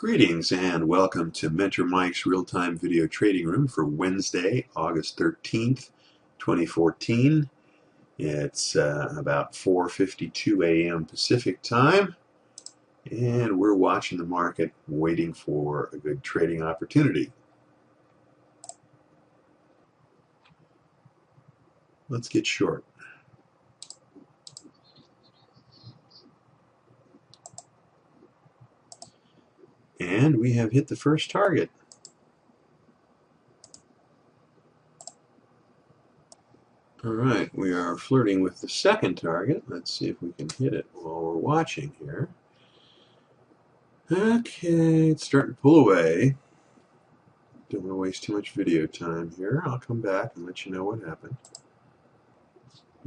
Greetings and welcome to Mentor Mike's Real-Time Video Trading Room for Wednesday, August 13th, 2014. It's about 4:52 a.m. Pacific time, and we're watching the market, waiting for a good trading opportunity. Let's get short. And we have hit the first target. Alright, we are flirting with the second target. Let's see if we can hit it while we're watching here. Okay, it's starting to pull away. Don't want to waste too much video time here. I'll come back and let you know what happened.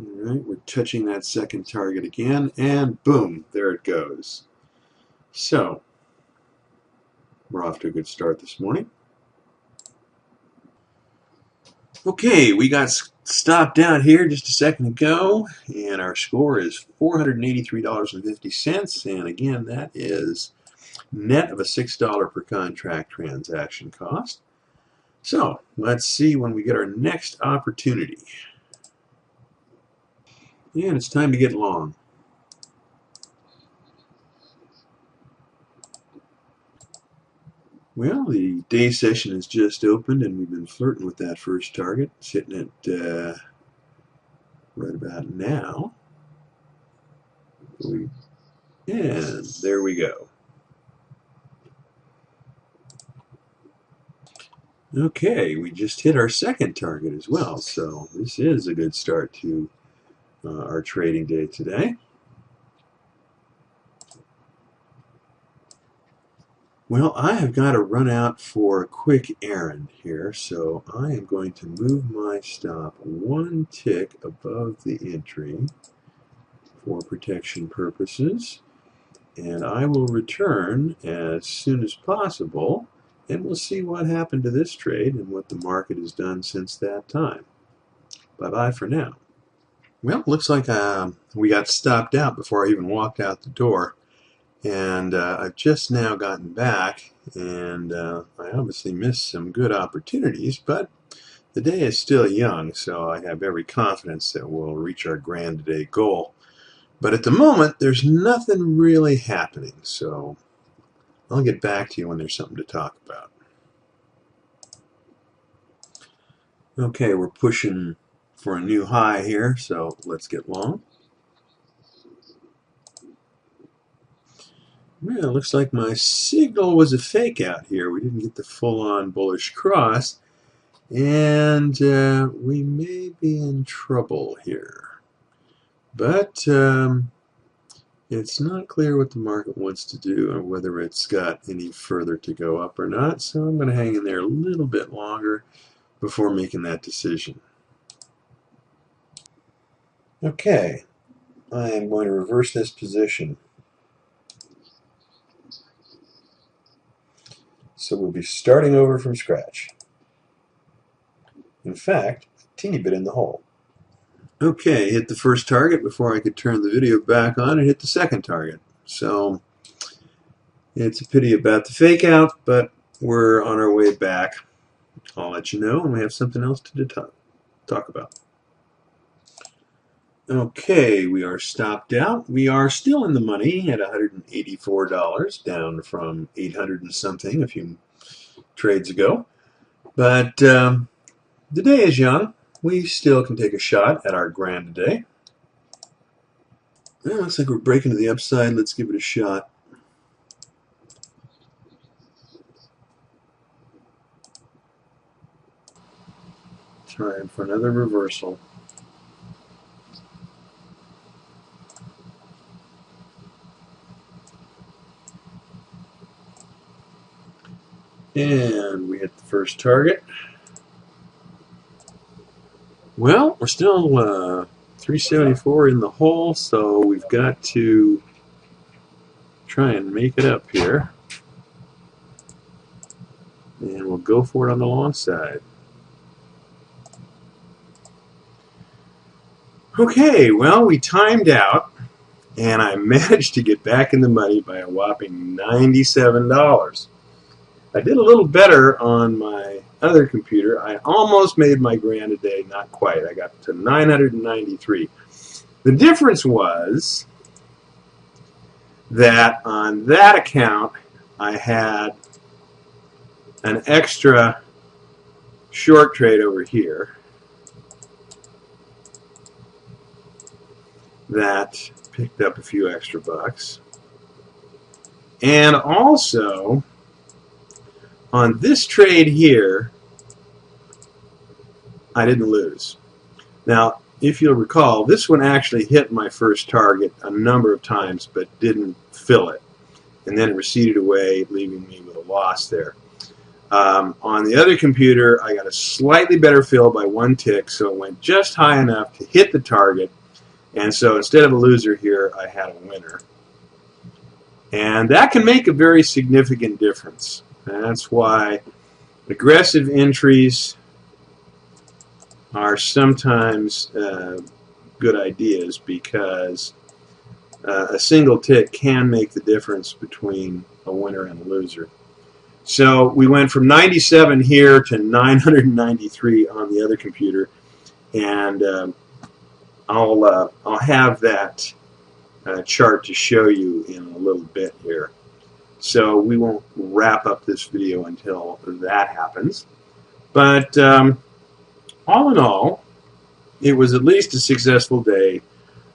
Alright, we're touching that second target again, and boom, there it goes. So, we're off to a good start this morning. Okay, we got stopped out here just a second ago, and our score is $483.50, and again, that is net of a $6 per contract transaction cost. So, let's see when we get our next opportunity. And it's time to get long. Well, the day session has just opened, and we've been flirting with that first target, sitting at right about now. And there we go. Okay, we just hit our second target as well, so this is a good start to our trading day today. Well, I have got to run out for a quick errand here, so I am going to move my stop one tick above the entry for protection purposes, and I will return as soon as possible, and we'll see what happened to this trade and what the market has done since that time. Bye-bye for now. Well, looks like we got stopped out before I even walked out the door. And I've just now gotten back, and I obviously missed some good opportunities, but the day is still young, so I have every confidence that we'll reach our grand day goal. But at the moment, there's nothing really happening, so I'll get back to you when there's something to talk about. Okay, we're pushing for a new high here, so let's get long. Well, it looks like my signal was a fake out here. We didn't get the full-on bullish cross, and we may be in trouble here. But it's not clear what the market wants to do or whether it's got any further to go up or not, so I'm going to hang in there a little bit longer before making that decision. Okay, I am going to reverse this position. So we'll be starting over from scratch. In fact, a teeny bit in the hole. Okay, hit the first target before I could turn the video back on and hit the second target. So it's a pity about the fake out, but we're on our way back. I'll let you know when we have something else to talk about. Okay, we are stopped out. We are still in the money at $184, down from 800 and something a few trades ago. But the day is young. We still can take a shot at our grand day. Well, looks like we're breaking to the upside. Let's give it a shot. Time for another reversal. And we hit the first target. Well, we're still 374 in the hole, so we've got to try and make it up here. And we'll go for it on the long side. Okay, well, we timed out, and I managed to get back in the money by a whopping $97. I did a little better on my other computer. I almost made my grand a day, not quite. I got to 993. The difference was that on that account I had an extra short trade over here that picked up a few extra bucks. And also on this trade here, I didn't lose. Now, if you'll recall, this one actually hit my first target a number of times but didn't fill it. And then it receded away, leaving me with a loss there. On the other computer, I got a slightly better fill by 1 tick, so it went just high enough to hit the target. And so instead of a loser here, I had a winner. And that can make a very significant difference. And that's why aggressive entries are sometimes good ideas, because a single tick can make the difference between a winner and a loser. So we went from 97 here to 993 on the other computer, and I'll have that chart to show you in a little bit here. So we won't wrap up this video until that happens. But all in all, it was at least a successful day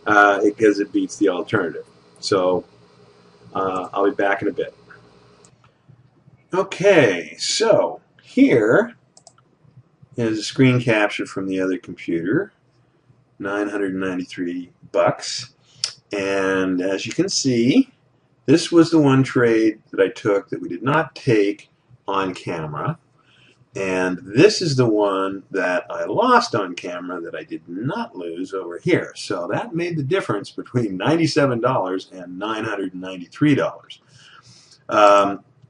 because it beats the alternative. So I'll be back in a bit. Okay, so here is a screen capture from the other computer, 993 bucks. And as you can see, this was the one trade that I took that we did not take on camera. And this is the one that I lost on camera that I did not lose over here. So that made the difference between $97 and $993.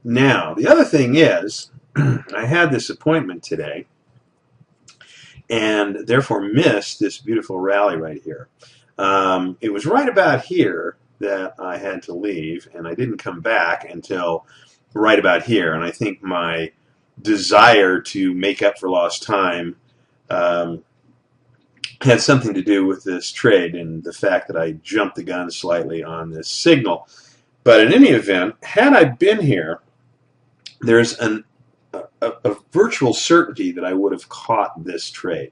Now, the other thing is, I had this appointment today and therefore missed this beautiful rally right here. It was right about here that I had to leave, and I didn't come back until right about here. And I think my desire to make up for lost time had something to do with this trade and the fact that I jumped the gun slightly on this signal. But in any event, had I been here, there's a virtual certainty that I would have caught this trade.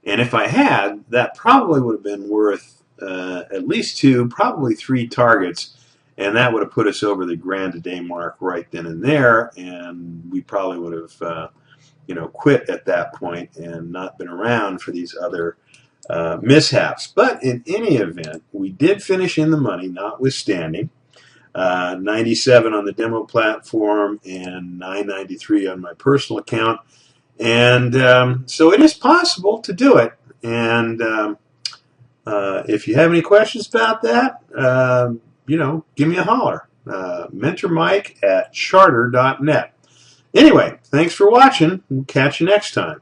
And if I had, that probably would have been worth at least 2, probably 3 targets, and that would have put us over the grand a day mark right then and there, and we probably would have quit at that point and not been around for these other mishaps. But in any event, we did finish in the money, notwithstanding. 97 on the demo platform and 993 on my personal account. And so it is possible to do it. And if you have any questions about that, give me a holler. MentorMike at charter.net. Anyway, thanks for watching. We'll catch you next time.